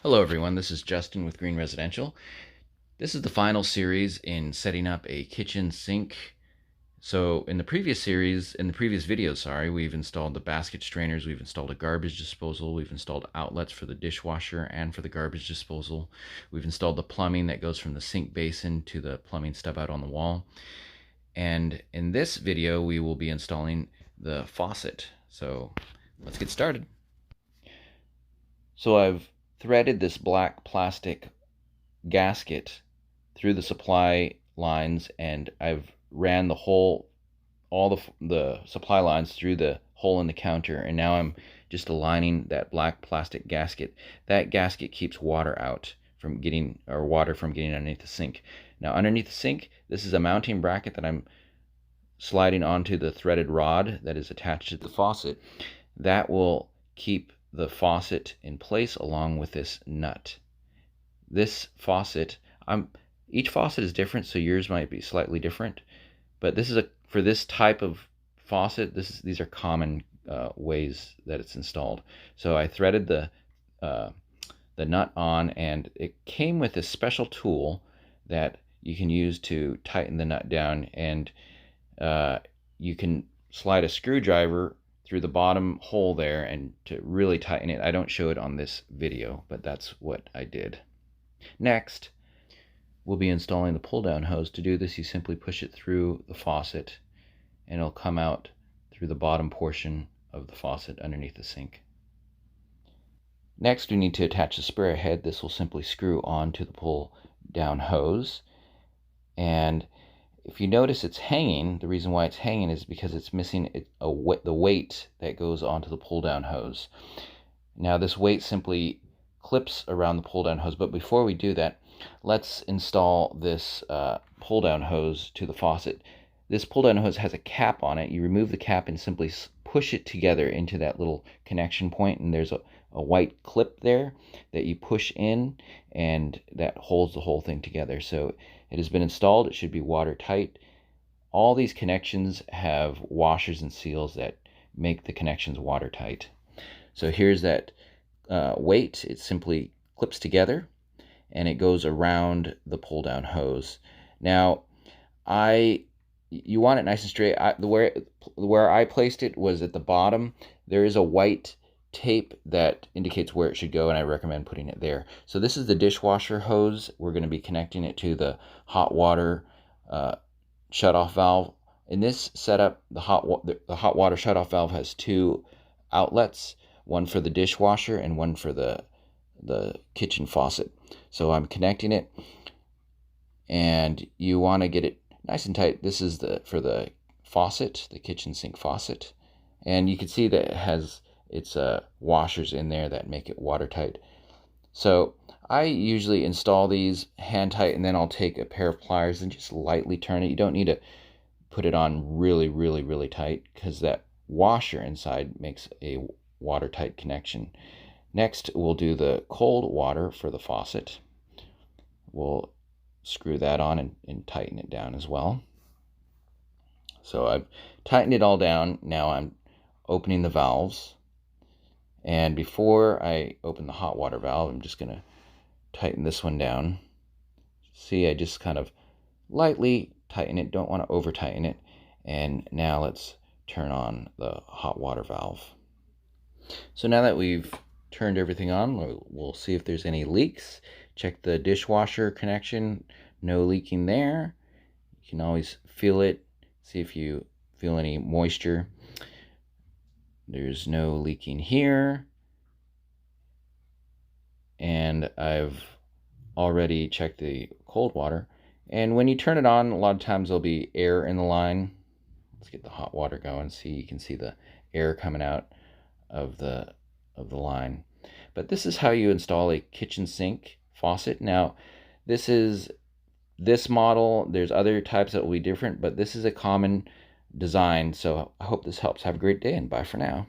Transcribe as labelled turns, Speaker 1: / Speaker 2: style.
Speaker 1: Hello everyone, this is Justin with Green Residential. This is the final series in setting up a kitchen sink. So in the previous videos, we've installed the basket strainers, we've installed a garbage disposal, we've installed outlets for the dishwasher and for the garbage disposal. We've installed the plumbing that goes from the sink basin to the plumbing stub out on the wall. And in this video, we will be installing the faucet. So let's get started. So I've threaded this black plastic gasket through the supply lines, and I've ran all the supply lines through the hole in the counter, and now I'm just aligning that black plastic gasket. That gasket keeps water from getting underneath the sink. Now underneath the sink, this is a mounting bracket that I'm sliding onto the threaded rod that is attached to the faucet. That will keep the faucet in place along with this nut. This faucet, each faucet is different, so yours might be slightly different, but for this type of faucet, these are common ways that it's installed. So I threaded the nut on, and it came with a special tool that you can use to tighten the nut down, and you can slide a screwdriver through the bottom hole there and to really tighten it. I don't show it on this video, but that's what I did. Next, we'll be installing the pull-down hose. To do this, you simply push it through the faucet, and it'll come out through the bottom portion of the faucet underneath the sink. Next, we need to attach the sprayer head. This will simply screw onto the pull-down hose. And if you notice it's hanging, the reason why it's hanging is because it's missing the weight that goes onto the pull-down hose. Now this weight simply clips around the pull-down hose, but before we do that, let's install this pull-down hose to the faucet. This pull-down hose has a cap on it. You remove the cap and simply push it together into that little connection point, and there's a white clip there that you push in, and that holds the whole thing together. So it has been installed. It should be watertight. All these connections have washers and seals that make the connections watertight. So here's that weight. It simply clips together, and it goes around the pull-down hose. Now, you want it nice and straight. Where I placed it was at the bottom. There is a white tape that indicates where it should go, and I recommend putting it there. So this is the dishwasher hose. We're going to be connecting it to the hot water shutoff valve. In this setup, the hot water shutoff valve has two outlets, one for the dishwasher and one for the kitchen faucet. So I'm connecting it, and you want to get it nice and tight. This is for the faucet, the kitchen sink faucet, and you can see that it has its washers in there that make it watertight. So I usually install these hand tight, and then I'll take a pair of pliers and just lightly turn it. You don't need to put it on really, really, really tight, because that washer inside makes a watertight connection. Next, we'll do the cold water for the faucet. We'll screw that on and tighten it down as well. So I've tightened it all down. Now I'm opening the valves. And before I open the hot water valve, I'm just going to tighten this one down. See, I just kind of lightly tighten it. Don't want to over tighten it. And now let's turn on the hot water valve. So now that we've turned everything on, we'll see if there's any leaks. Check the dishwasher connection. No leaking there. You can always feel it. See if you feel any moisture. There's no leaking here. And I've already checked the cold water. And when you turn it on, a lot of times there'll be air in the line. Let's get the hot water going. See, you can see the air coming out of the line. But this is how you install a kitchen sink faucet. Now, this is this model. There's other types that will be different, but this is a common design. So I hope this helps. Have a great day, and bye for now.